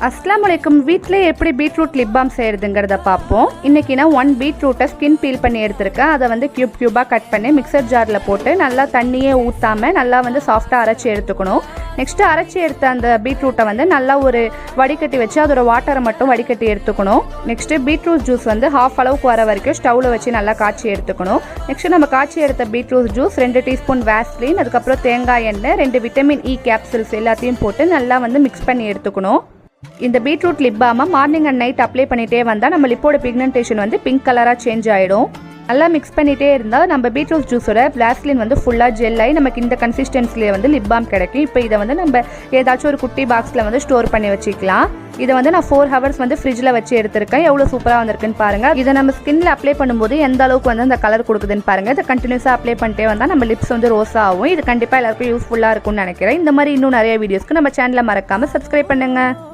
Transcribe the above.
அஸ்ஸலாமு அலைக்கும். வீட்டிலே எப்படி பீட்ரூட் லிப் பாம் செய்கிறதுங்கிறத பார்ப்போம். இன்றைக்கி நான் 1 பீட்ரூட்டை ஸ்கின் பீல் பண்ணி எடுத்துருக்கேன். அதை வந்து க்யூபாக கட் பண்ணி மிக்சர் ஜாரில் போட்டு நல்லா தண்ணியே ஊற்றாமல் நல்லா வந்து சாஃப்டாக அரைச்சி எடுத்துக்கணும். நெக்ஸ்ட்டு அரைச்சி எடுத்த அந்த பீட்ரூட்டை வந்து நல்லா ஒரு வடிகட்டி வச்சு அதோட வாட்டரை மட்டும் வடிகட்டி எடுத்துக்கணும். நெக்ஸ்ட்டு பீட்ரூட் ஜூஸ் வந்து ஹாஃப் அளவுக்கு வர வரைக்கும் ஸ்டவ்வில் வச்சு நல்லா காய்ச்சி எடுத்துக்கணும். நெக்ஸ்ட்டு நம்ம காய்ச்சி எடுத்த பீட்ரூட் ஜூஸ் 2 டீஸ்பூன் வேஸ்லின், அதுக்கப்புறம் தேங்காய் எண்ணெய், 2 விட்டமின் இ கேப்சூல்ஸ் எல்லாத்தையும் போட்டு நல்லா வந்து மிக்ஸ் பண்ணி எடுத்துக்கணும். இந்த பீட்ரூட் லிப் பாமை மார்னிங் அண்ட் நைட் அப்ளை பண்ணிகிட்டே வந்தால் நம்ம லிப்போட பிக்மெண்டேஷன் வந்து பிங்க் கலராக சேஞ்ச் ஆகிடும். நல்லா மிக்ஸ் பண்ணிகிட்டே இருந்தால் நம்ம பீட்ரூட் ஜூஸோட வேஸ்லின் வந்து ஃபுல்லாக ஜெல் ஆகி நமக்கு இந்த கன்சிஸ்டன்சிலே வந்து லிப் பாம் கிடைக்கும். இப்போ இதை வந்து நம்ம ஏதாச்சும் ஒரு குட்டி பாக்ஸில் வந்து ஸ்டோர் பண்ணி வச்சுக்கலாம். இதை வந்து நான் 4 ஹவர்ஸ் வந்து ஃப்ரிட்ஜில் வச்சு எடுத்திருக்கேன். எவ்வளோ சூப்பராக வந்திருக்குன்னு பாருங்கள். இதை நம்ம ஸ்கின்ல அப்ளை பண்ணும்போது எந்த அளவுக்கு வந்து அந்த கலர் கொடுக்குதுன்னு பாருங்கள். இதை கண்டினியூஸாக அப்ளை பண்ணிட்டே வந்தால் நம்ம லிப்ஸ் வந்து ரோஸ் ஆகும். இது கண்டிப்பாக எல்லாருக்கும் யூஸ்ஃபுல்லாக இருக்கும்னு நினைக்கிறேன். இந்த மாதிரி இன்னும் நிறைய வீடியோஸ்க்கு நம்ம சேனலை மறக்காமல் சப்ஸ்கிரைப் பண்ணுங்கள்.